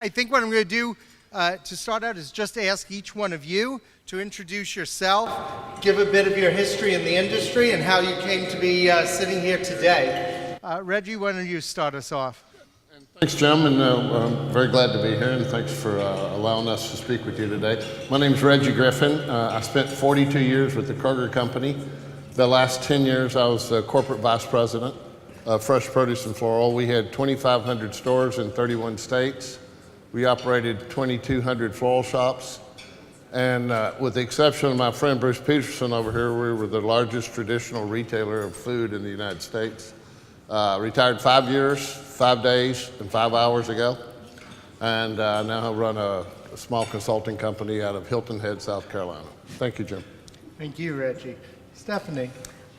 I think what I'm going to do to start out is just ask each one of you to introduce yourself, give a bit of your history in the industry, and how you came to be sitting here today. Reggie, why don't you start us off? Thanks, Jim, and I'm very glad to be here, and thanks for allowing us to speak with you today. My name is Reggie Griffen. I spent 42 years with the Kroger company. The last 10 years, I was the corporate vice president of fresh produce and floral. We had 2,500 stores in 31 states. We operated 2,200 floral shops. And with the exception of my friend Bruce Peterson over here, we were the largest traditional retailer of food in the United States. Retired 5 years, 5 days, and 5 hours ago. And now I run a small consulting company out of Hilton Head, South Carolina. Thank you, Jim. Thank you, Reggie. Stefanie.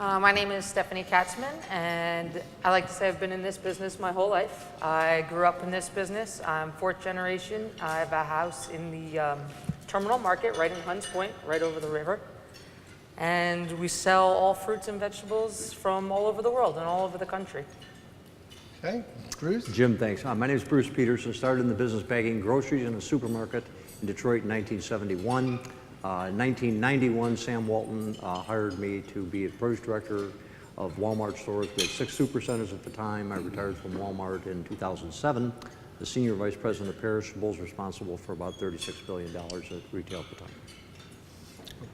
My name is Stefanie Katzman, and I like to say I've been in this business my whole life. I grew up in this business. I'm fourth generation. I have a house in the terminal market right in Hunts Point, right over the river. And we sell all fruits and vegetables from all over the world and all over the country. Okay, Bruce? Jim, thanks. My name is Bruce Peterson. Started in the business bagging groceries in a supermarket in Detroit in 1971. In 1991, Sam Walton hired me to be a produce director of Walmart stores. We had 6 supercenters at the time. I retired from Walmart in 2007. The senior vice president of perishables, responsible for about $36 billion at retail at the time.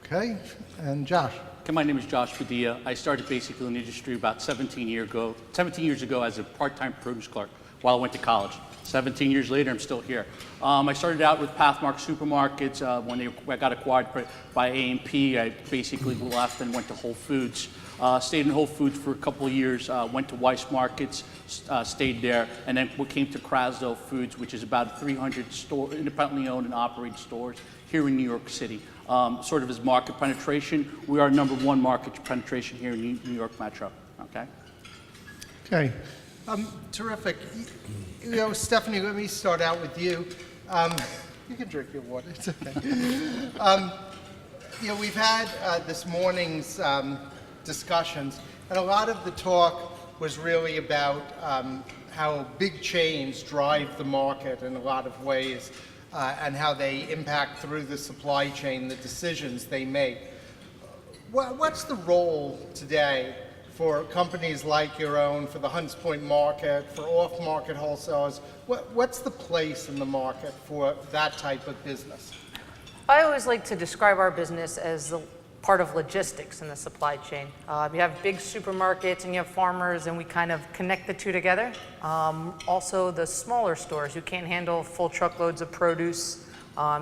Okay, and Josh. Okay, my name is Josh Padilla. I started basically in the industry about 17 years ago as a part-time produce clerk while I went to college. 17 years later, I'm still here. I started out with Pathmark Supermarkets. When I got acquired by A&P, I basically left and went to Whole Foods. Stayed in Whole Foods for a couple of years, went to Weiss Markets, stayed there, and then we came to Krasdell Foods, which is about 300 independently owned and operated stores here in New York City. Sort of as market penetration, we are #1 market penetration here in New York Metro, okay? Okay, terrific. You know, Stefanie, let me start out with you. You can drink your water, it's okay. You know, we've had this morning's discussions, and a lot of the talk was really about how big chains drive the market in a lot of ways, and how they impact through the supply chain, the decisions they make. What's the role today for companies like your own, for the Hunts Point market, for off-market wholesalers? What's the place in the market for that type of business? I always like to describe our business as the part of logistics in the supply chain. You have big supermarkets and you have farmers, and we kind of connect the two together. Also, the smaller stores who can't handle full truckloads of produce,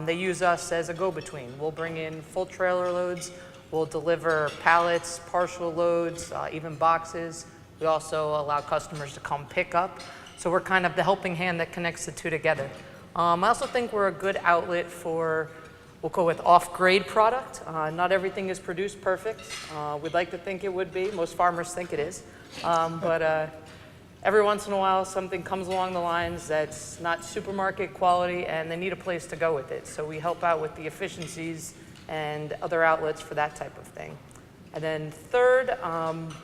they use us as a go-between. We'll bring in full trailer loads. We'll deliver pallets, partial loads, even boxes. We also allow customers to come pick up. So we're kind of the helping hand that connects the two together. I also think we're a good outlet for, we'll go with off-grade product. Not everything is produced perfect. We'd like to think it would be. Most farmers think it is. But every once in a while, something comes along the lines that's not supermarket quality, and they need a place to go with it. So we help out with the efficiencies and other outlets for that type of thing. And then third,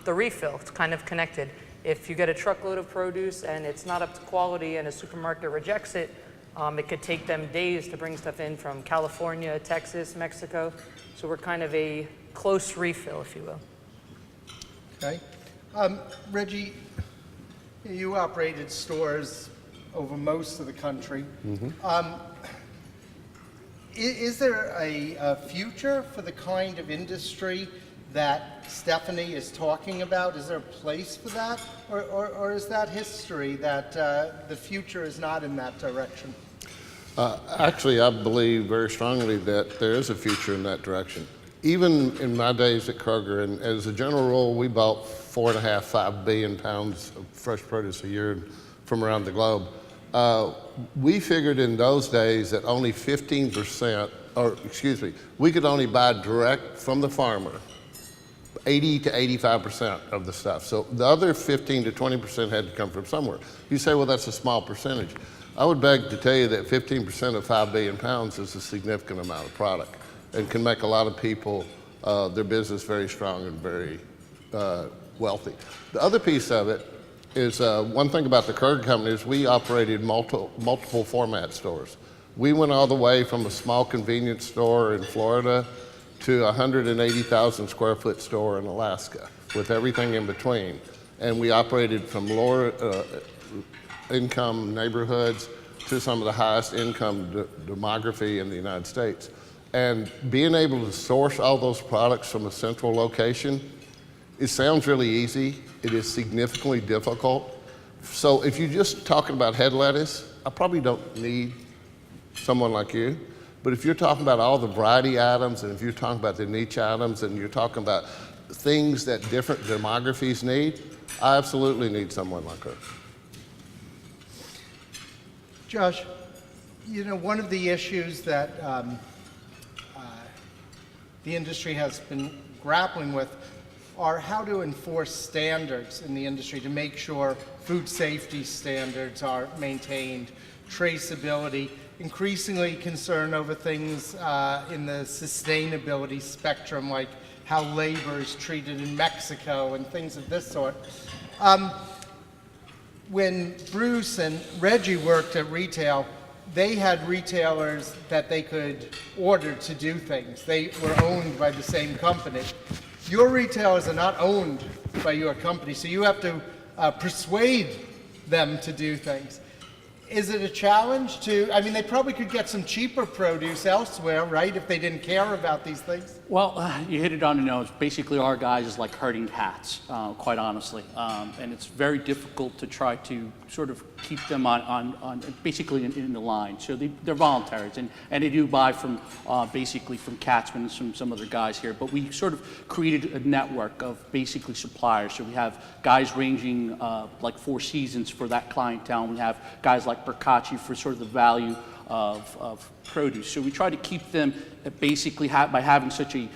the refill. It's kind of connected. If you get a truckload of produce and it's not up to quality and a supermarket rejects it, it could take them days to bring stuff in from California, Texas, Mexico. So we're kind of a close refill, if you will. Okay. Reggie, you operated stores over most of the country. Mm-hmm. Is there a future for the kind of industry that Stefanie is talking about? Is there a place for that? Or is that history that the future is not in that direction? Actually, I believe very strongly that there is a future in that direction. Even in my days at Kroger, and as a general rule, we bought 4.5–5 billion pounds of fresh produce a year from around the globe. We figured in those days that only 15%, or excuse me, we could only buy direct from the farmer 80 to 85% of the stuff. So the other 15 to 20% had to come from somewhere. You say, well, that's a small percentage. I would beg to tell you that 15% of 5 billion pounds is a significant amount of product and can make a lot of people, their business very strong and very wealthy. The other piece of it is one thing about the Kroger company is we operated multiple format stores. We went all the way from a small convenience store in Florida to a 180,000 square foot store in Alaska with everything in between. And we operated from lower income neighborhoods to some of the highest income demography in the United States. And being able to source all those products from a central location, it sounds really easy. It is significantly difficult. So if you're just talking about head lettuce, I probably don't need someone like you. But if you're talking about all the variety items, and if you're talking about the niche items, and you're talking about things that different demographies need, I absolutely need someone like her. Josh, you know, one of the issues that the industry has been grappling with are how to enforce standards in the industry to make sure food safety standards are maintained, traceability, increasingly concern over things in the sustainability spectrum, like how labor is treated in Mexico and things of this sort. When Bruce and Reggie worked at retail, they had retailers that they could order to do things. They were owned by the same company. Your retailers are not owned by your company, so you have to persuade them to do things. Is it a challenge to, I mean, they probably could get some cheaper produce elsewhere, right, if they didn't care about these things? Well, you hit it on the nose. Basically, our guys is like herding cats, quite honestly. And it's very difficult to try to sort of keep them on basically in the line. So they're voluntaries, and they do buy from basically from Katzman and some other guys here. But we sort of created a network of basically suppliers. So we have guys ranging like Four Seasons for that clientele. And we have guys like Bercacci for sort of the value of produce. So we try to keep them basically by having such a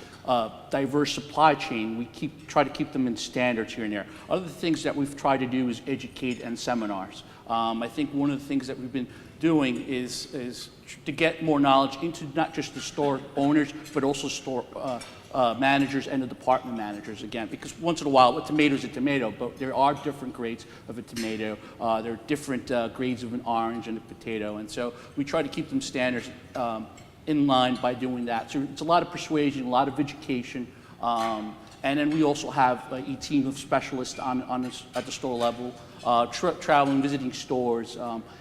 diverse supply chain, we try to keep them in standards here and there. Other things that we've tried to do is educate and seminars. I think one of the things that we've been doing is to get more knowledge into not just the store owners, but also store managers and the department managers again, because once in a while, a tomato is a tomato, but there are different grades of a tomato. There are different grades of an orange and a potato, and so we try to keep them standards in line by doing that. So it's a lot of persuasion, a lot of education, and then we also have a team of specialists at the store level, traveling, visiting stores,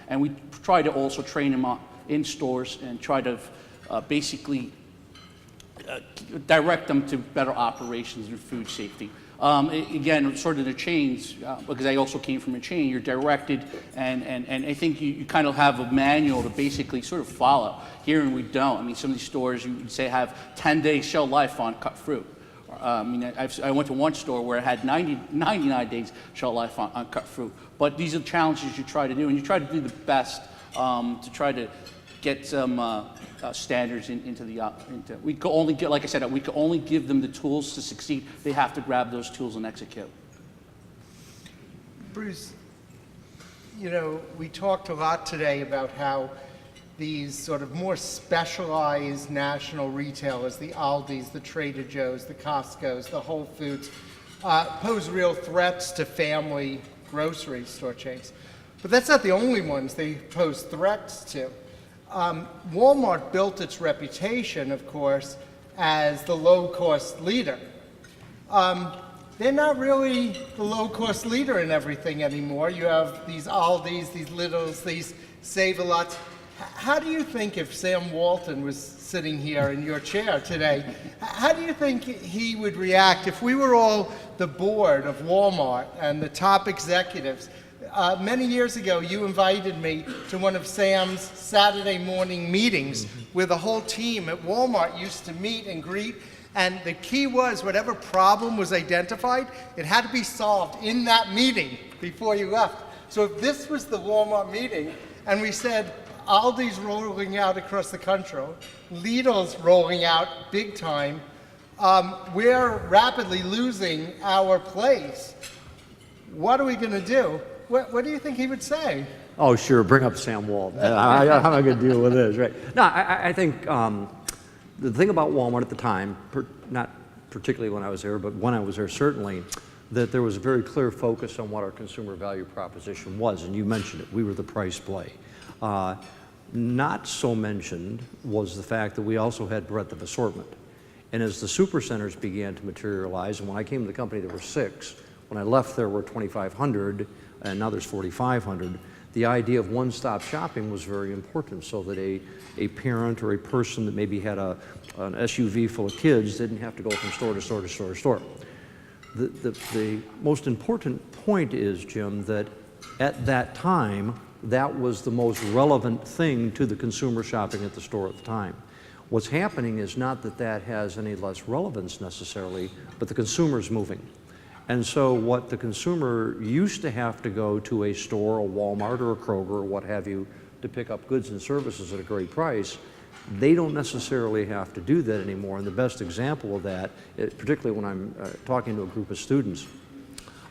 and we try to also train them in stores and try to basically direct them to better operations and food safety. Again, sort of the chains, because I also came from a chain, you're directed, and I think you kind of have a manual to basically sort of follow. Here we don't. I mean, some of these stores, you would say, have 10-day shelf life on cut fruit. I mean, I went to one store where it had 99 days shelf life on cut fruit. But these are the challenges you try to do, and you try to do the best to try to get some standards into. We can only get, like I said, we can only give them the tools to succeed. They have to grab those tools and execute. Bruce, you know, we talked a lot today about how these sort of more specialized national retailers, the Aldis, the Trader Joe's, the Costco's, the Whole Foods, pose real threats to family grocery store chains. But that's not the only ones they pose threats to. Walmart built its reputation, of course, as the low-cost leader. They're not really the low-cost leader in everything anymore. You have these Aldis, these Lidls, these Save-A-Lots. How do you think if Sam Walton was sitting here in your chair today, how do you think he would react if we were all the board of Walmart and the top executives? Many years ago, you invited me to one of Sam's Saturday morning meetings where the whole team at Walmart used to meet and greet. And the key was whatever problem was identified, it had to be solved in that meeting before you left. So if this was the Walmart meeting and we said, Aldi's rolling out across the country, Lidl's rolling out big time, we're rapidly losing our place. What are we going to do? What do you think he would say? Oh, sure, bring up Sam Walton. How am I going to deal with this, right? No, I think the thing about Walmart at the time, not particularly when I was there, but when I was there certainly, that there was a very clear focus on what our consumer value proposition was, and you mentioned it, we were the price play. Not so mentioned was the fact that we also had breadth of assortment. And as the supercenters began to materialize, and when I came to the company there were 6, when I left there were 2,500, and now there's 4,500, the idea of one-stop shopping was very important, so that a parent or a person that maybe had an SUV full of kids didn't have to go from store to store to store to store. The most important point is, Jim, that at that time, that was the most relevant thing to the consumer shopping at the store at the time. What's happening is not that that has any less relevance necessarily, but the consumer's moving. And so what the consumer used to have to go to a store, a Walmart or a Kroger or what have you, to pick up goods and services at a great price, they don't necessarily have to do that anymore. And the best example of that, particularly when I'm talking to a group of students,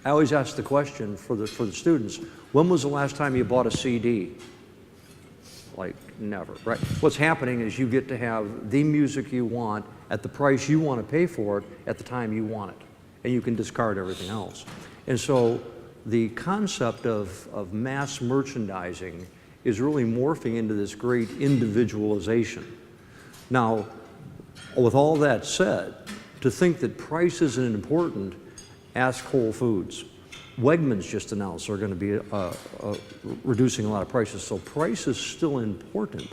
I always ask the question for the students, when was the last time you bought a CD? Like, never, right? What's happening is you get to have the music you want at the price you want to pay for it at the time you want it, and you can discard everything else. And so the concept of mass merchandising is really morphing into this great individualization. Now, with all that said, to think that price isn't important, ask Whole Foods. Wegmans just announced they're going to be reducing a lot of prices, so price is still important.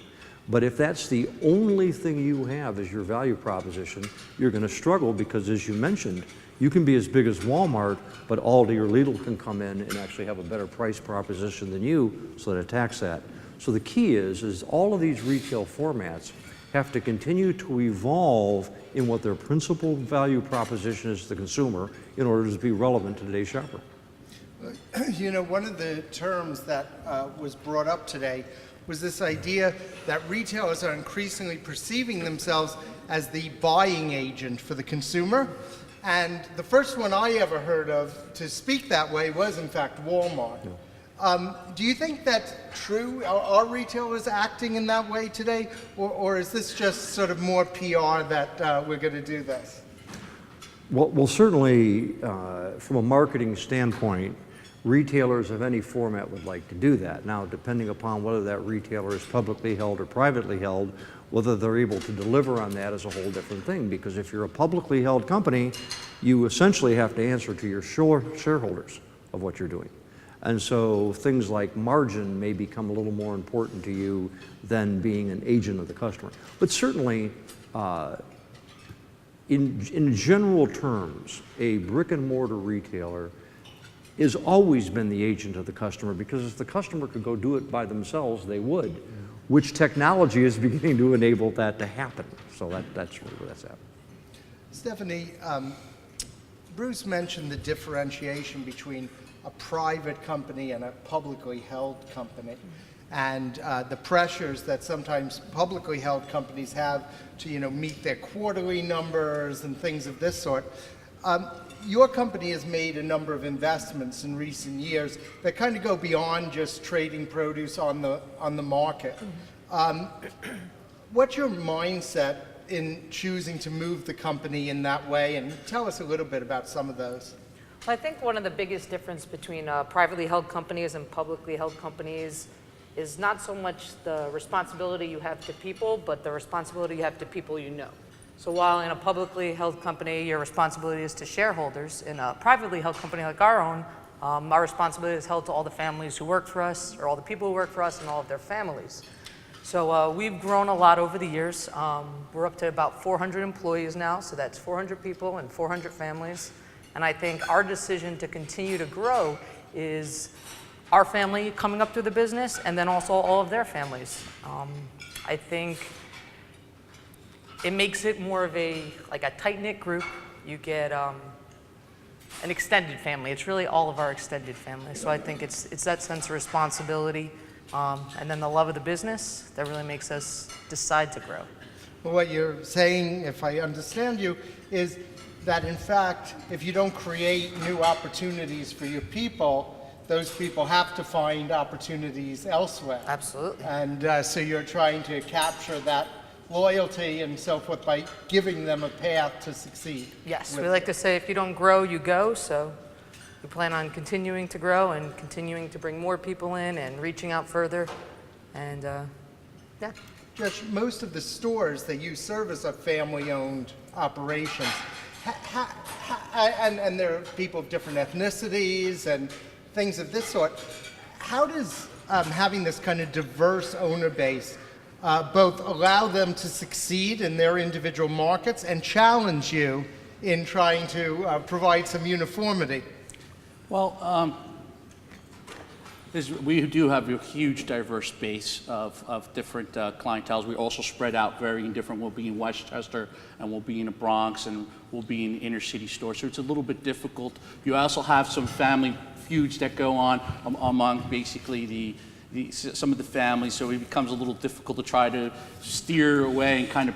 But if that's the only thing you have as your value proposition, you're going to struggle because, as you mentioned, you can be as big as Walmart, but Aldi or Lidl can come in and actually have a better price proposition than you, so that attacks that. So the key is all of these retail formats have to continue to evolve in what their principal value proposition is to the consumer in order to be relevant to today's shopper. You know, one of the terms that was brought up today was this idea that retailers are increasingly perceiving themselves as the buying agent for the consumer. And the first one I ever heard of to speak that way was, in fact, Walmart. Yeah. Do you think that's true? Are retailers acting in that way today? Or is this just sort of more PR that we're going to do this? Well, certainly, from a marketing standpoint, retailers of any format would like to do that. Now, depending upon whether that retailer is publicly held or privately held, whether they're able to deliver on that is a whole different thing, because if you're a publicly held company, you essentially have to answer to your shareholders of what you're doing. And so things like margin may become a little more important to you than being an agent of the customer. But certainly, in general terms, a brick and mortar retailer has always been the agent of the customer, because if the customer could go do it by themselves, they would, which technology is beginning to enable that to happen. So that's really where that's at. Stefanie, Bruce mentioned the differentiation between a private company and a publicly held company, and the pressures that sometimes publicly held companies have to, meet their quarterly numbers and things of this sort. Your company has made a number of investments in recent years that kind of go beyond just trading produce on the market. What's your mindset in choosing to move the company in that way? And tell us a little bit about some of those. Well, I think one of the biggest difference between privately held companies and publicly held companies is not so much the responsibility you have to people, but the responsibility you have to people you know. So while in a publicly held company, your responsibility is to shareholders, in a privately held company like our own, our responsibility is held to all the families who work for us, or all the people who work for us and all of their families. So we've grown a lot over the years. We're up to about 400 employees now, so that's 400 people and 400 families. And I think our decision to continue to grow is our family coming up through the business, and then also all of their families. I think it makes it more of a tight-knit group. You get an extended family. It's really all of our extended family. So I think it's that sense of responsibility, and then the love of the business that really makes us decide to grow. Well, what you're saying, if I understand you, is that in fact, if you don't create new opportunities for your people, those people have to find opportunities elsewhere. Absolutely. And so you're trying to capture that loyalty and so forth by giving them a path to succeed. Yes, we like to say if you don't grow, you go. So we plan on continuing to grow and continuing to bring more people in and reaching out further. And yeah. Josh, most of the stores that you service are family-owned operations. And there are people of different ethnicities and things of this sort. How does having this kind of diverse owner base both allow them to succeed in their individual markets and challenge you in trying to provide some uniformity? Well, we do have a huge diverse base of different clienteles. We also spread out very different. We'll be in Westchester, and we'll be in the Bronx, and we'll be in inner city stores. So it's a little bit difficult. You also have some family feuds that go on among basically some of the families. So it becomes a little difficult to try to steer away and kind of,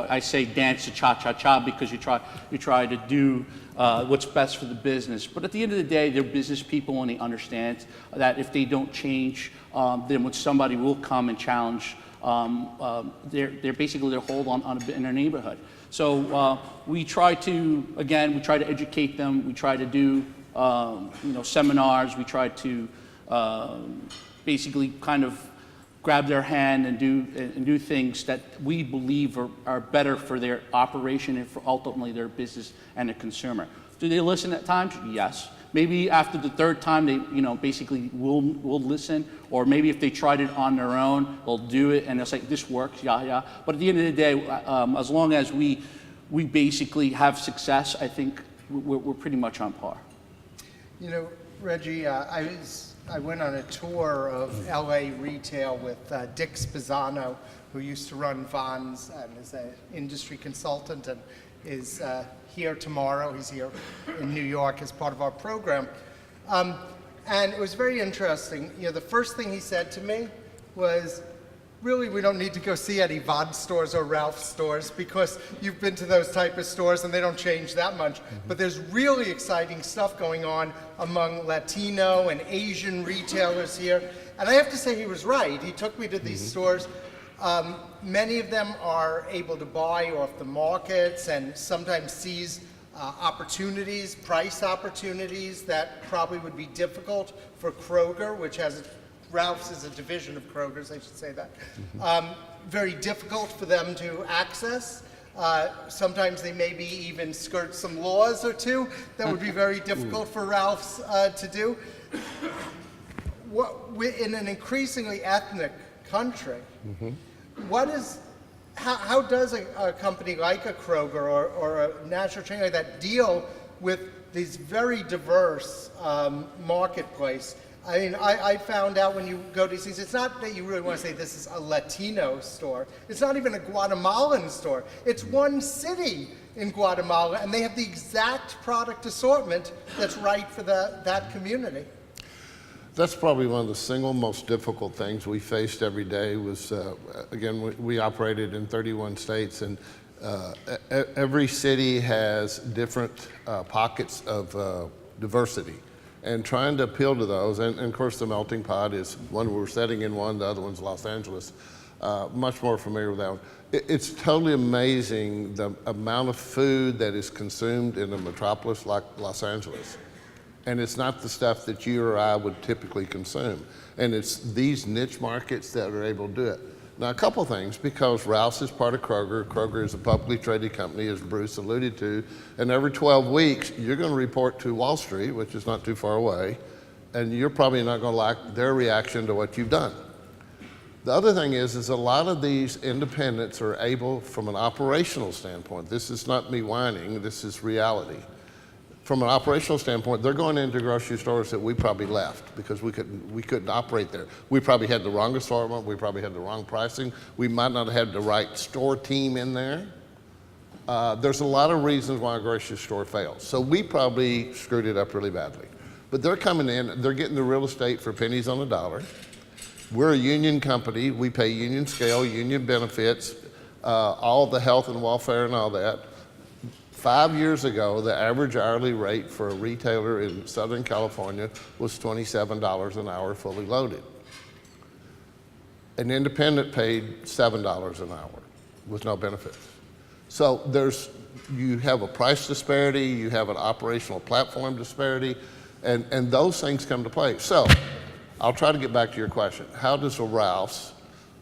I say dance the cha-cha-cha, because you try to do what's best for the business. But at the end of the day, they're business people, and they understand that if they don't change, then somebody will come and challenge their hold on in their neighborhood. So we try to educate them. We try to do seminars. We try to basically kind of grab their hand and do things that we believe are better for their operation and for ultimately their business and the consumer. Do they listen at times? Yes. Maybe after the third time, they basically will listen, or maybe if they tried it on their own, they'll do it and they'll say, this works, yeah. But at the end of the day, as long as we basically have success, I think we're pretty much on par. Reggie, I went on a tour of LA retail with Dick Spezzano, who used to run Vons and is an industry consultant and is here tomorrow. He's here in New York as part of our program. And it was very interesting. The first thing he said to me was, really, we don't need to go see any Vons stores or Ralph's stores, because you've been to those type of stores and they don't change that much. Mm-hmm. But there's really exciting stuff going on among Latino and Asian retailers here. And I have to say he was right. He took me to these stores. Many of them are able to buy off the markets and sometimes seize opportunities, price opportunities that probably would be difficult for Kroger, which has Ralph's is a division of Kroger's, I should say that. Very difficult for them to access. Sometimes they maybe even skirt some laws or two that would be very difficult for Ralph's to do. In an increasingly ethnic country, how does a company like a Kroger or a national chain like that deal with these very diverse marketplace? I mean, I found out when you go to these things, it's not that you really want to say this is a Latino store. It's not even a Guatemalan store. It's one city in Guatemala, and they have the exact product assortment that's right for that community. That's probably one of the single most difficult things we faced every day was, again, we operated in 31 states, and every city has different pockets of diversity. And trying to appeal to those, and of course the melting pot is one we're setting in one, the other one's Los Angeles. Much more familiar with that one. It's totally amazing the amount of food that is consumed in a metropolis like Los Angeles. And it's not the stuff that you or I would typically consume. And it's these niche markets that are able to do it. Now, a couple things, because Ralph's is part of Kroger. Kroger is a publicly traded company, as Bruce alluded to, and every 12 weeks, you're going to report to Wall Street, which is not too far away, and you're probably not going to like their reaction to what you've done. The other thing is a lot of these independents are able, from an operational standpoint, this is not me whining, this is reality. From an operational standpoint, they're going into grocery stores that we probably left because we couldn't operate there. We probably had the wrong assortment, we probably had the wrong pricing, we might not have had the right store team in there. There's a lot of reasons why a grocery store fails. So we probably screwed it up really badly. But they're coming in, they're getting the real estate for pennies on the dollar. We're a union company, we pay union scale, union benefits, all the health and welfare and all that. 5 years ago, the average hourly rate for a retailer in Southern California was $27 an hour fully loaded. An independent paid $7 an hour with no benefits. So you have a price disparity, you have an operational platform disparity. And those things come to play. So I'll try to get back to your question. How does a Ralph's,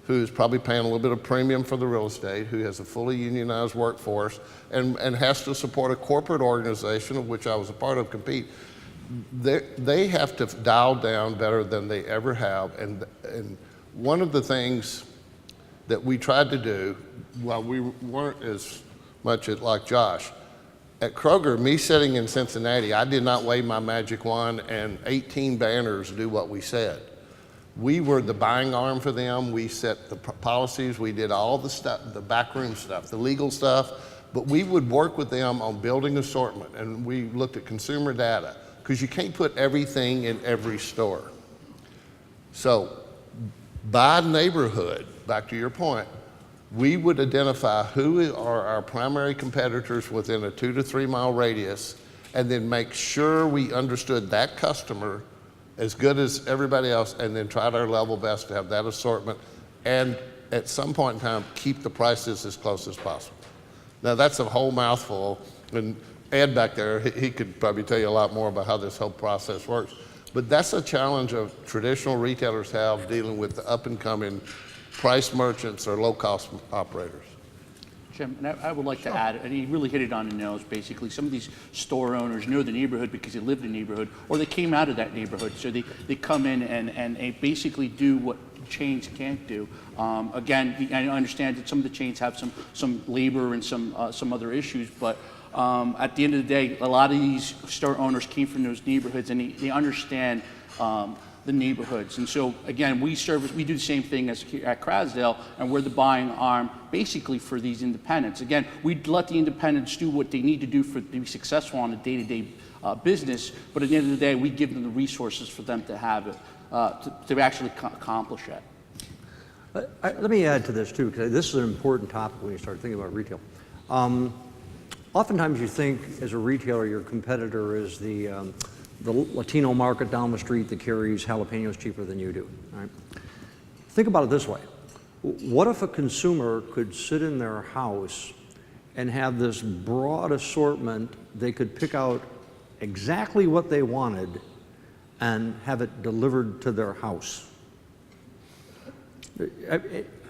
who's probably paying a little bit of premium for the real estate, who has a fully unionized workforce, and has to support a corporate organization of which I was a part of, compete, they have to dial down better than they ever have. And one of the things that we tried to do, while we weren't as much like Josh, at Kroger, me sitting in Cincinnati, I did not wave my magic wand and 18 banners do what we said. We were the buying arm for them. We set the policies. We did all the stuff, the backroom stuff, the legal stuff, but we would work with them on building assortment, and we looked at consumer data, because you can't put everything in every store. So by neighborhood, back to your point, we would identify who are our primary competitors within a 2 to 3 mile radius, and then make sure we understood that customer as good as everybody else, and then tried our level best to have that assortment, and at some point in time, keep the prices as close as possible. Now that's a whole mouthful, and Ed back there, he could probably tell you a lot more about how this whole process works. But that's a challenge of traditional retailers have dealing with the up and coming price merchants or low-cost operators. Jim, and I would like to add, and he really hit it on the nose, basically. Some of these store owners know the neighborhood because they live in the neighborhood, or they came out of that neighborhood. So they come in and they basically do what chains can't do. Again, I understand that some of the chains have some labor and some other issues, but at the end of the day, a lot of these store owners came from those neighborhoods, and they understand the neighborhoods. And so again, we do the same thing as at Crasdale, and we're the buying arm basically for these independents. Again, we let the independents do what they need to do to be successful on a day-to-day business, but at the end of the day, we give them the resources for them to have it, to actually accomplish it. Let me add to this too, because this is an important topic when you start thinking about retail. Oftentimes you think as a retailer, your competitor is the Latino market down the street that carries jalapenos cheaper than you do. Right? Think about it this way. What if a consumer could sit in their house and have this broad assortment, they could pick out exactly what they wanted and have it delivered to their house?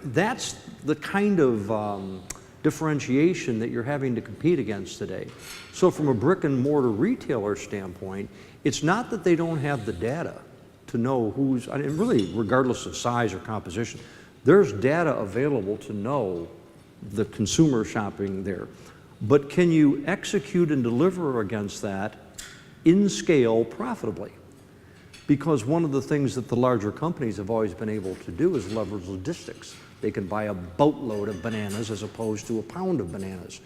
That's the kind of differentiation that you're having to compete against today. So from a brick and mortar retailer standpoint, it's not that they don't have the data to know who's, and really regardless of size or composition, there's data available to know the consumer shopping there. But can you execute and deliver against that in scale profitably? Because one of the things that the larger companies have always been able to do is leverage logistics. They can buy a boatload of bananas as opposed to a pound of bananas.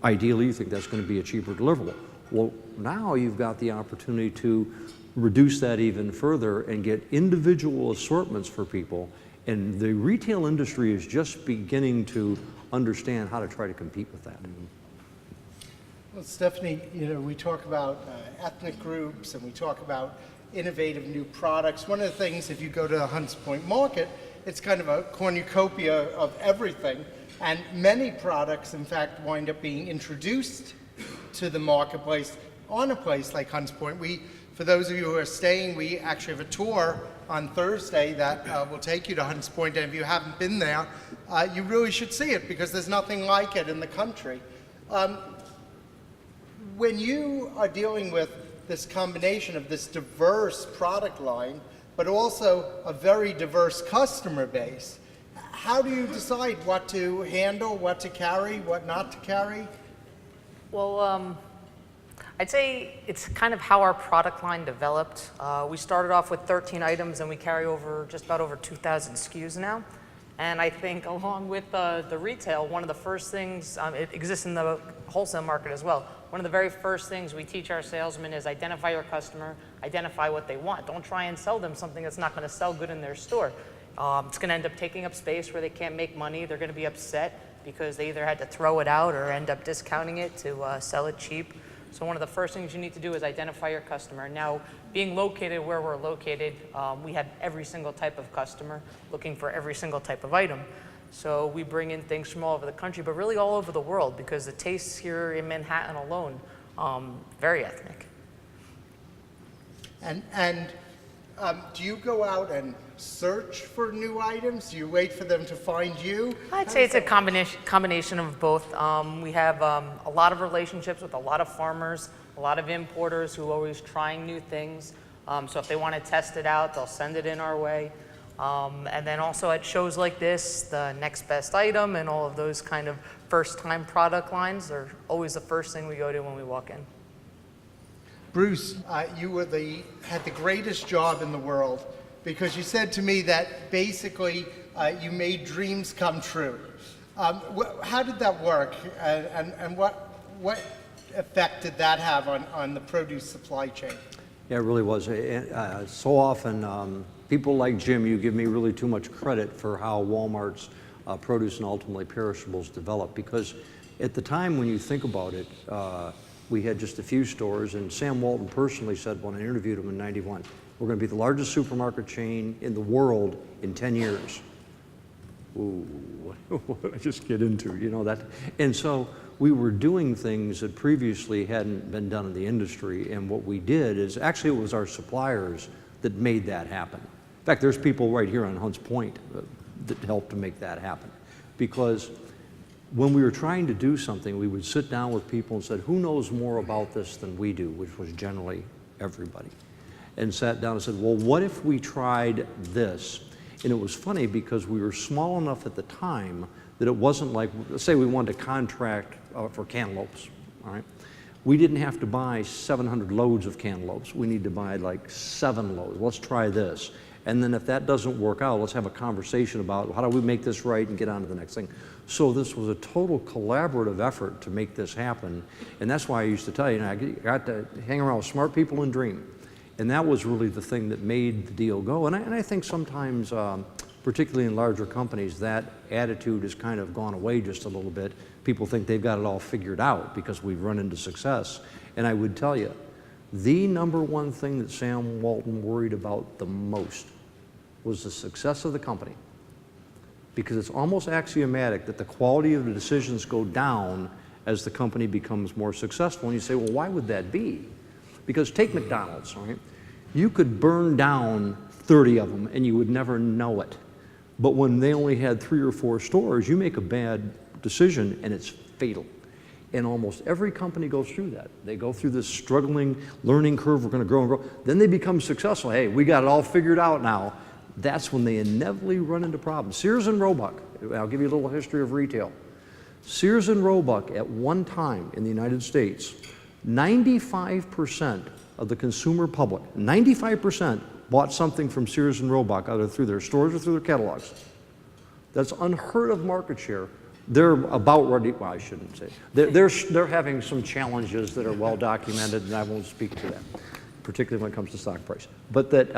Ideally, you think that's going to be a cheaper deliverable. Well, now you've got the opportunity to reduce that even further and get individual assortments for people. And the retail industry is just beginning to understand how to try to compete with that. Well, Stephanie, we talk about ethnic groups, and we talk about innovative new products. One of the things, if you go to the Hunts Point Market, it's kind of a cornucopia of everything, and many products, in fact, wind up being introduced to the marketplace on a place like Hunts Point. For those of you who are staying, we actually have a tour on Thursday that will take you to Hunts Point, and if you haven't been there, you really should see it, because there's nothing like it in the country. When you are dealing with this combination of this diverse product line, but also a very diverse customer base, how do you decide what to handle, what to carry, what not to carry? Well, I'd say it's kind of how our product line developed. We started off with 13 items, and we carry just about over 2,000 SKUs now. And I think along with the retail, one of the first things, it exists in the wholesale market as well. One of the very first things we teach our salesmen is identify your customer, identify what they want. Don't try and sell them something that's not going to sell good in their store. It's going to end up taking up space where they can't make money. They're going to be upset because they either had to throw it out or end up discounting it to sell it cheap. So one of the first things you need to do is identify your customer. Now, being located where we're located, we have every single type of customer looking for every single type of item. So we bring in things from all over the country, but really all over the world, because the tastes here in Manhattan alone, very ethnic. And do you go out and search for new items? Do you wait for them to find you? I'd say it's a combination of both. We have a lot of relationships with a lot of farmers, a lot of importers who are always trying new things. So if they want to test it out, they'll send it in our way. And then also at shows like this, the next best item and all of those kind of first-time product lines are always the first thing we go to when we walk in. Bruce, you had the greatest job in the world because you said to me that basically you made dreams come true. How did that work, and what effect did that have on the produce supply chain? Yeah, it really was. So often, people like Jim, you give me really too much credit for how Walmart's produce and ultimately perishables developed, because at the time when you think about it, we had just a few stores, and Sam Walton personally said when I interviewed him in '91, we're going to be the largest supermarket chain in the world in 10 years. Ooh, what did I just get into, you know that? And so we were doing things that previously hadn't been done in the industry, and what we did is, actually it was our suppliers that made that happen. In fact, there's people right here on Hunts Point that helped to make that happen, because when we were trying to do something, we would sit down with people and said, who knows more about this than we do, which was generally everybody, and sat down and said, well, what if we tried this? And it was funny because we were small enough at the time that it wasn't like, let's say we wanted to contract for cantaloupes, all right? We didn't have to buy 700 loads of cantaloupes. We need to buy like 7 loads. Let's try this. And then if that doesn't work out, let's have a conversation about how do we make this right and get on to the next thing. So this was a total collaborative effort to make this happen. And that's why I used to tell you, I got to hang around with smart people and dream. And that was really the thing that made the deal go. And I think sometimes, particularly in larger companies, that attitude has kind of gone away just a little bit. People think they've got it all figured out because we've run into success. And I would tell you, the number one thing that Sam Walton worried about the most was the success of the company. Because it's almost axiomatic that the quality of the decisions go down as the company becomes more successful. And you say, well, why would that be? Because take McDonald's, right? You could burn down 30 of them and you would never know it. But when they only had 3 or 4 stores, you make a bad decision and it's fatal. And almost every company goes through that. They go through this struggling learning curve, we're gonna grow and grow. Then they become successful. Hey, we got it all figured out now. That's when they inevitably run into problems. Sears and Roebuck, I'll give you a little history of retail. Sears and Roebuck at one time in the United States, 95% of the consumer public, 95% bought something from Sears and Roebuck, either through their stores or through their catalogs. That's unheard of market share. They're about ready, well, I shouldn't say. They're having some challenges that are well documented, and I won't speak to that, particularly when it comes to stock price. But that,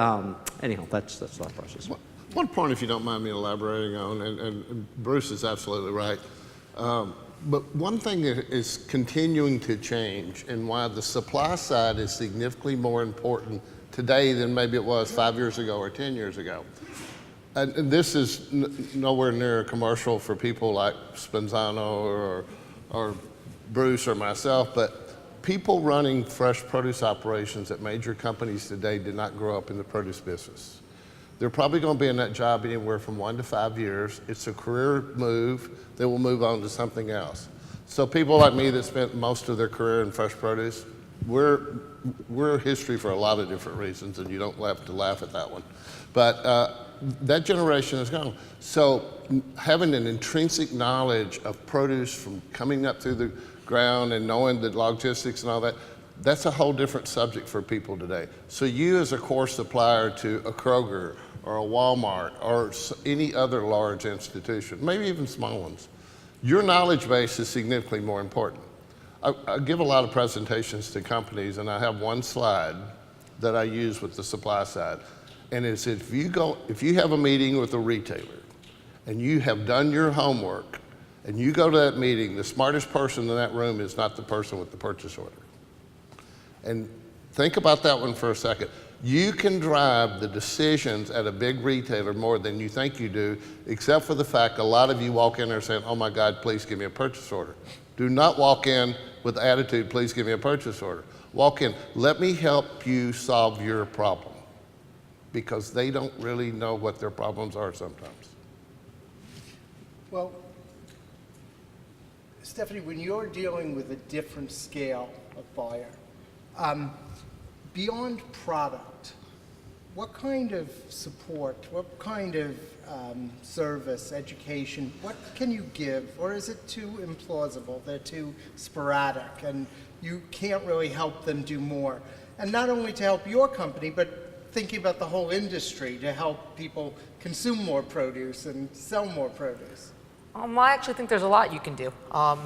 anyhow, that's the thought process. One point, if you don't mind me elaborating on, and Bruce is absolutely right, but one thing that is continuing to change and why the supply side is significantly more important today than maybe it was 5 years ago or 10 years ago. And this is nowhere near a commercial for people like Spinzano or Bruce or myself, but people running fresh produce operations at major companies today did not grow up in the produce business. They're probably going to be in that job anywhere from 1 to 5 years. It's a career move. They will move on to something else. So people like me that spent most of their career in fresh produce, we're history for a lot of different reasons, and you don't have to laugh at that one. But that generation is gone. So having an intrinsic knowledge of produce from coming up through the ground and knowing the logistics and all that, that's a whole different subject for people today. So you as a core supplier to a Kroger or a Walmart or any other large institution, maybe even small ones, your knowledge base is significantly more important. I give a lot of presentations to companies, and I have one slide that I use with the supply side. And it's if you have a meeting with a retailer and you have done your homework and you go to that meeting, the smartest person in that room is not the person with the purchase order. And think about that one for a second. You can drive the decisions at a big retailer more than you think you do, except for the fact a lot of you walk in there saying, oh my God, please give me a purchase order. Do not walk in with the attitude, please give me a purchase order. Walk in, let me help you solve your problem, because they don't really know what their problems are sometimes. Well, Stefanie, when you're dealing with a different scale of buyer, beyond product, what kind of support, what kind of service, education, what can you give? Or is it too implausible? They're too sporadic and you can't really help them do more? And not only to help your company, but thinking about the whole industry to help people consume more produce and sell more produce. I actually think there's a lot you can do.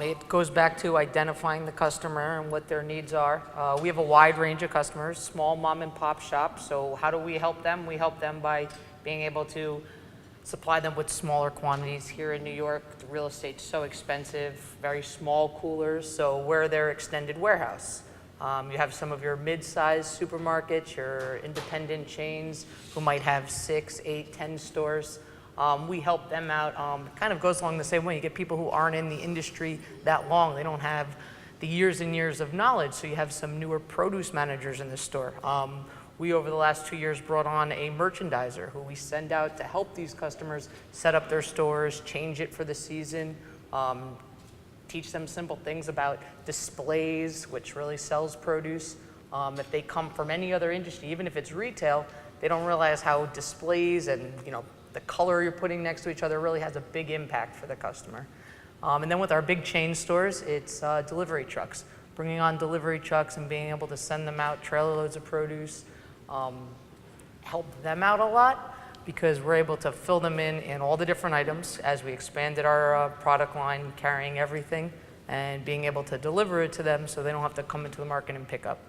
It goes back to identifying the customer and what their needs are. We have a wide range of customers, small mom and pop shops. So how do we help them? We help them by being able to supply them with smaller quantities. Here in New York, the real estate's so expensive, very small coolers, so we're their extended warehouse. You have some of your mid-sized supermarkets, your independent chains who might have 6, 8, 10 stores. We help them out. Kind of goes along the same way. You get people who aren't in the industry that long. They don't have the years and years of knowledge, so you have some newer produce managers in the store. We, over the last 2 years, brought on a merchandiser who we send out to help these customers set up their stores, change it for the season, teach them simple things about displays, which really sells produce. If they come from any other industry, even if it's retail, they don't realize how displays and the color you're putting next to each other really has a big impact for the customer. And then with our big chain stores, it's delivery trucks. Bringing on delivery trucks and being able to send them out trailer loads of produce help them out a lot, because we're able to fill them in all the different items as we expanded our product line, carrying everything, and being able to deliver it to them so they don't have to come into the market and pick up.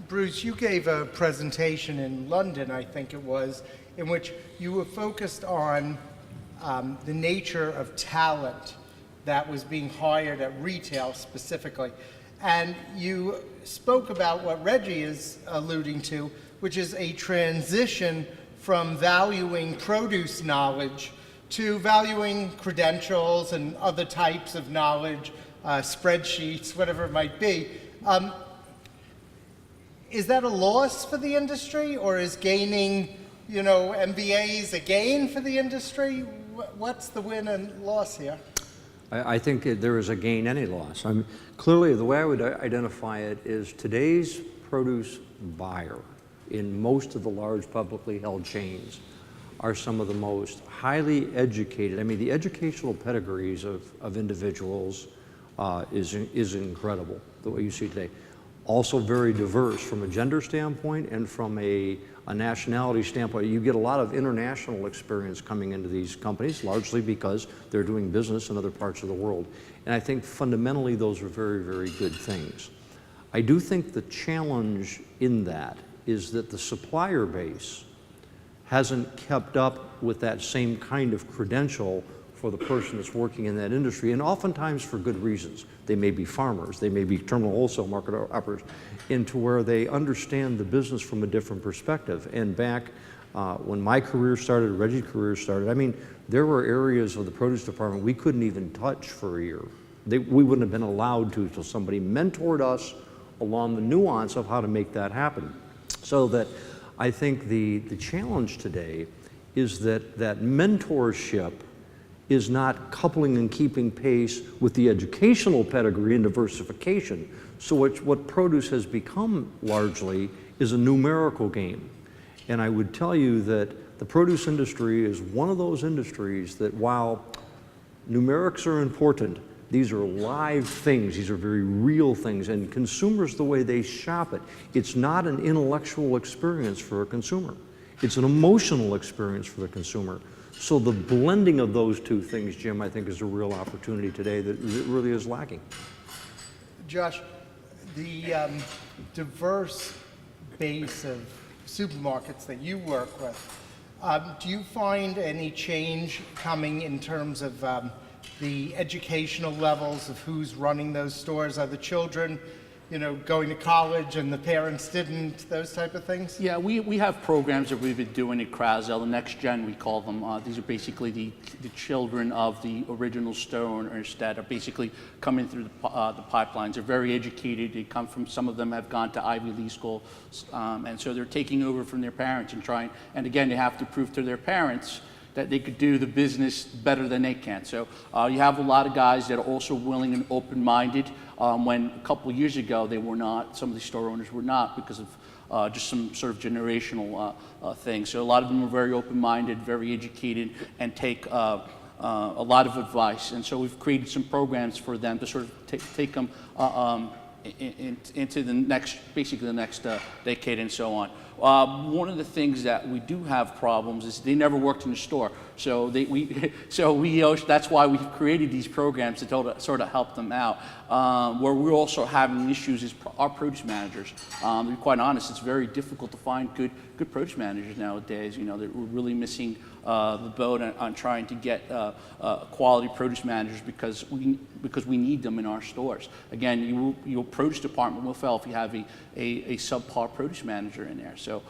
Bruce, you gave a presentation in London, I think it was, in which you were focused on the nature of talent that was being hired at retail specifically. And you spoke about what Reggie is alluding to, which is a transition from valuing produce knowledge to valuing credentials and other types of knowledge, spreadsheets, whatever it might be. Is that a loss for the industry, or is gaining MBAs a gain for the industry? What's the win and loss here? I think there is a gain and a loss. I mean, clearly, the way I would identify it is today's produce buyer in most of the large publicly held chains are some of the most highly educated. I mean, the educational pedigrees of individuals is incredible, the way you see today. Also very diverse from a gender standpoint and from a nationality standpoint. You get a lot of international experience coming into these companies, largely because they're doing business in other parts of the world. And I think fundamentally those are very, very good things. I do think the challenge in that is that the supplier base hasn't kept up with that same kind of credential for the person that's working in that industry, and oftentimes for good reasons. They may be farmers, they may be terminal wholesale market operators, into where they understand the business from a different perspective. And back when my career started, Reggie's career started, I mean, there were areas of the produce department we couldn't even touch for a year. We wouldn't have been allowed to until somebody mentored us along the nuance of how to make that happen. So that I think the challenge today is that mentorship is not coupling and keeping pace with the educational pedigree and diversification. So what produce has become largely is a numerical game. And I would tell you that the produce industry is one of those industries that, while numerics are important, these are live things, these are very real things, and consumers, the way they shop it, it's not an intellectual experience for a consumer. It's an emotional experience for the consumer. So the blending of those two things, Jim, I think is a real opportunity today that really is lacking. Josh, the diverse base of supermarkets that you work with, do you find any change coming in terms of the educational levels of who's running those stores? Are the children, going to college and the parents didn't, those type of things? Yeah, we have programs that we've been doing at Krasel, the Next Gen we call them. These are basically the children of the original store owners that are basically coming through the pipelines. They're very educated. They come from, some of them have gone to Ivy League school, and so they're taking over from their parents and trying, and again, they have to prove to their parents that they could do the business better than they can. So you have a lot of guys that are also willing and open-minded, when a couple of years ago they were not, some of the store owners were not, because of just some sort of generational things. So a lot of them are very open-minded, very educated, and take a lot of advice. And so we've created some programs for them to sort of take them into the next, basically the next decade and so on. One of the things that we do have problems is they never worked in the store. So that's why we've created these programs to sort of help them out. Where we're also having issues is our produce managers. To be quite honest, it's very difficult to find good produce managers nowadays. We're really missing the boat on trying to get quality produce managers because we need them in our stores. Again, your produce department will fail if you have a subpar produce manager in there. So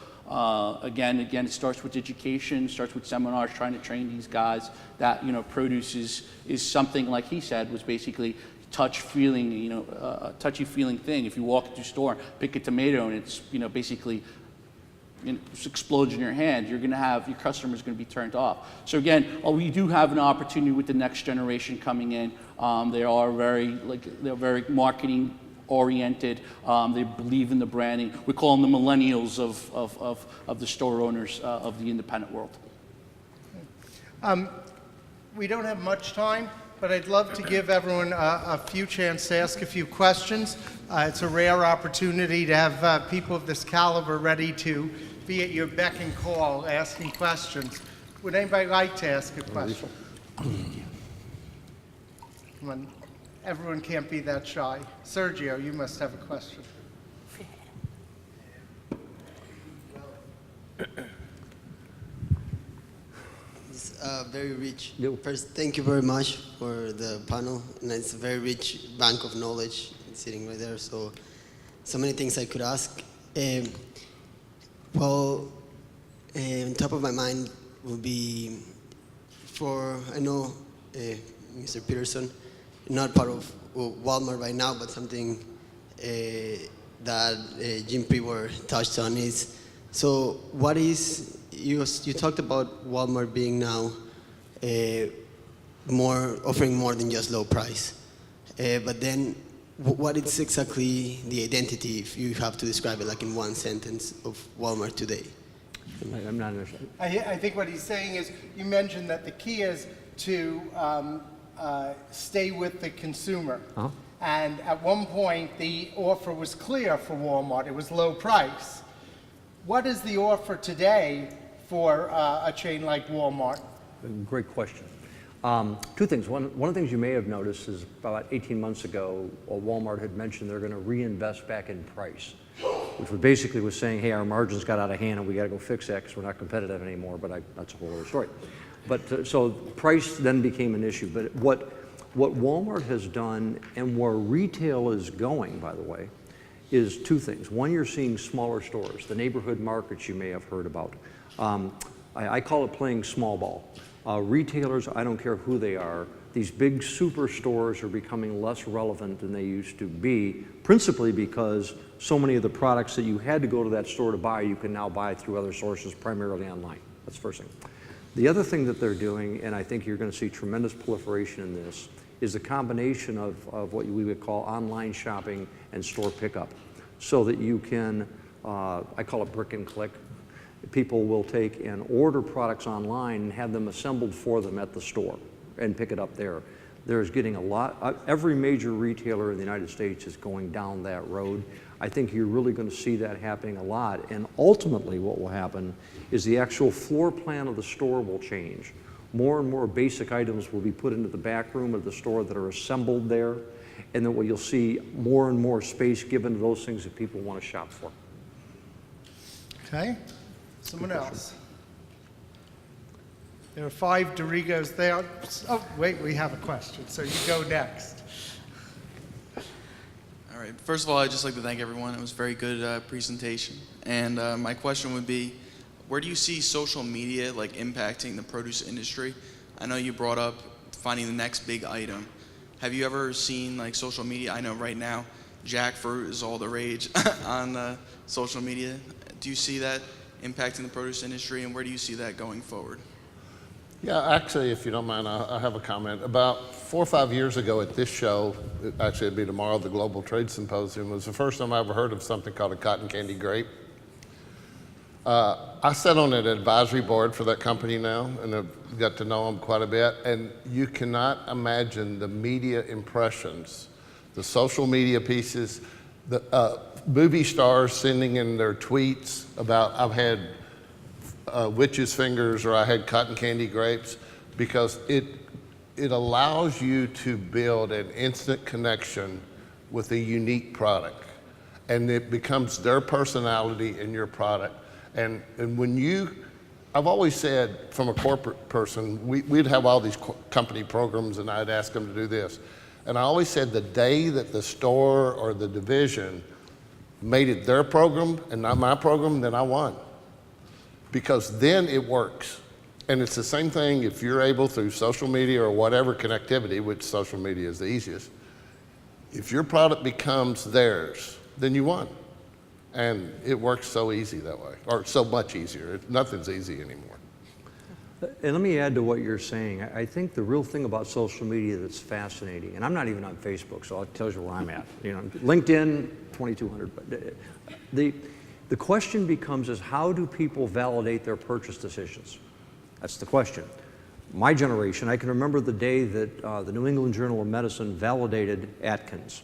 again, it starts with education, starts with seminars, trying to train these guys that produce is something, like he said, was basically touchy-feeling thing. If you walk into a store, pick a tomato, and it's basically it explodes in your hand, your customer's going to be turned off. So again, we do have an opportunity with the next generation coming in. They're very marketing oriented. They believe in the branding. We call them the millennials of the store owners of the independent world. We don't have much time, but I'd love to give everyone a few chance to ask a few questions. It's a rare opportunity to have people of this caliber ready to be at your beck and call asking questions. Would anybody like to ask a question? Come on. Everyone can't be that shy. Sergio, you must have a question. It's very rich. First, thank you very much for the panel, and it's a very rich bank of knowledge sitting right there. So many things I could ask. On top of my mind will be I know Mr. Peterson, not part of Walmart right now, but something that Jim Prevor touched on is, so what is, you talked about Walmart being now offering more than just low price, but then what is exactly the identity, if you have to describe it like in one sentence, of Walmart today? I'm not understanding. I think what he's saying is, you mentioned that the key is to stay with the consumer. Uh-huh. And at one point, the offer was clear for Walmart. It was low price. What is the offer today for a chain like Walmart? Great question. Two things. One of the things you may have noticed is about 18 months ago, Walmart had mentioned they're going to reinvest back in price, which basically was saying, hey, our margins got out of hand and we got to go fix that because we're not competitive anymore, but that's a whole other story. But so price then became an issue. But what Walmart has done, and where retail is going, by the way, is two things. One, you're seeing smaller stores, the neighborhood markets you may have heard about. I call it playing small ball. Retailers, I don't care who they are, these big superstores are becoming less relevant than they used to be, principally because so many of the products that you had to go to that store to buy, you can now buy through other sources, primarily online. That's the first thing. The other thing that they're doing, and I think you're going to see tremendous proliferation in this, is the combination of what we would call online shopping and store pickup, so that you can, I call it brick and click. People will take and order products online and have them assembled for them at the store and pick it up there. There's getting a lot, every major retailer in the United States is going down that road. I think you're really going to see that happening a lot. And ultimately what will happen is the actual floor plan of the store will change. More and more basic items will be put into the back room of the store that are assembled there. And then you'll see more and more space given to those things that people want to shop for. Okay. Someone else. There are 5 Dorigos there. Oh, wait, we have a question, so you go next. All right. First of all, I'd just like to thank everyone. It was a very good presentation. And my question would be, where do you see social media like impacting the produce industry? I know you brought up finding the next big item. Have you ever seen like social media? I know right now, jackfruit is all the rage on social media. Do you see that impacting the produce industry, and where do you see that going forward? Yeah, actually, if you don't mind, I have a comment. About 4 or 5 years ago at this show, actually it'd be tomorrow, the Global Trade Symposium, was the first time I ever heard of something called a cotton candy grape. I sat on an advisory board for that company now, and I've got to know them quite a bit, and you cannot imagine the media impressions, the social media pieces, the movie stars sending in their tweets about, I've had witch's fingers, or I had cotton candy grapes, because it allows you to build an instant connection with a unique product, and it becomes their personality in your product. And when I've always said, from a corporate person, we'd have all these company programs, and I'd ask them to do this, and I always said the day that the store or the division made it their program and not my program, then I won. Because then it works. And it's the same thing if you're able, through social media or whatever connectivity, which social media is the easiest, if your product becomes theirs, then you won. And it works so easy that way, or so much easier. Nothing's easy anymore. And let me add to what you're saying. I think the real thing about social media that's fascinating, and I'm not even on Facebook, so it tells you where I'm at. LinkedIn, 2,200. But the question becomes is, how do people validate their purchase decisions? That's the question. My generation, I can remember the day that the New England Journal of Medicine validated Atkins.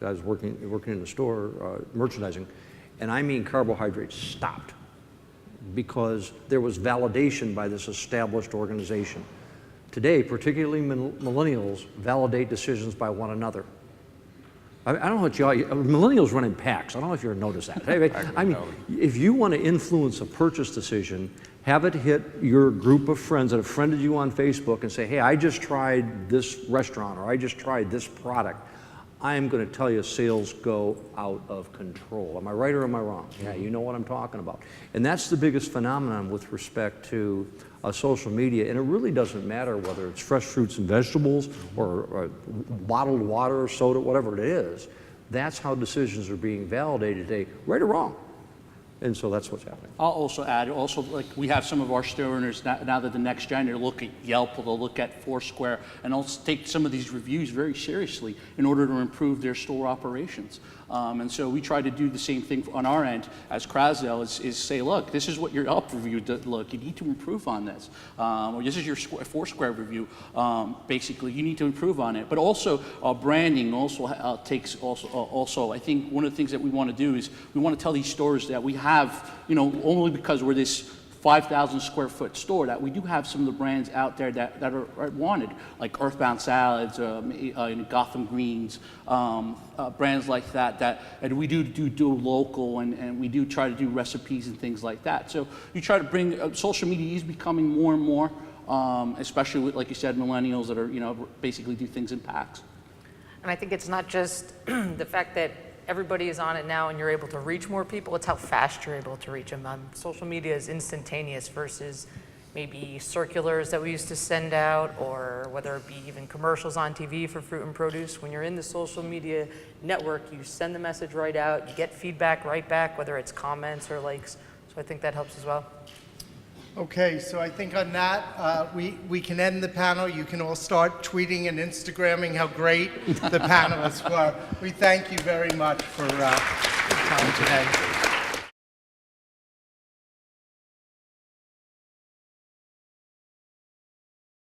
I was working in the store, merchandising, and I mean carbohydrates stopped, because there was validation by this established organization. Today, particularly millennials, validate decisions by one another. I don't know what millennials run in packs. I don't know if you've noticed that. I mean, if you want to influence a purchase decision, have it hit your group of friends that have friended you on Facebook and say, hey, I just tried this restaurant, or I just tried this product. I am going to tell you sales go out of control. Am I right or am I wrong? Yeah, you know what I'm talking about. And that's the biggest phenomenon with respect to social media. And it really doesn't matter whether it's fresh fruits and vegetables or bottled water or soda, whatever it is. That's how decisions are being validated today, right or wrong. And so that's what's happening. I'll also add, like we have some of our store owners now that the next gen, they'll look at Yelp, or they'll look at Foursquare, and they'll take some of these reviews very seriously in order to improve their store operations. And so we try to do the same thing on our end as Krasdell, is say, look, this is what your Yelp review did. Look, you need to improve on this. Or this is your Foursquare review. Basically, you need to improve on it. But also, branding also takes also. I think one of the things that we want to do is we want to tell these stores that we have, only because we're this 5,000 square foot store, that we do have some of the brands out there that are wanted, like Earthbound Salads, Gotham Greens, brands like that, and we do local, and we do try to do recipes and things like that. So you try to bring, social media is becoming more and more, especially with, like you said, millennials that are, basically do things in packs. And I think it's not just the fact that everybody is on it now and you're able to reach more people, it's how fast you're able to reach them. Social media is instantaneous versus maybe circulars that we used to send out, or whether it be even commercials on TV for fruit and produce. When you're in the social media network, you send the message right out, you get feedback right back, whether it's comments or likes. So I think that helps as well. Okay, so I think on that, we can end the panel. You can all start tweeting and Instagramming how great the panelists were. We thank you very much for your time today.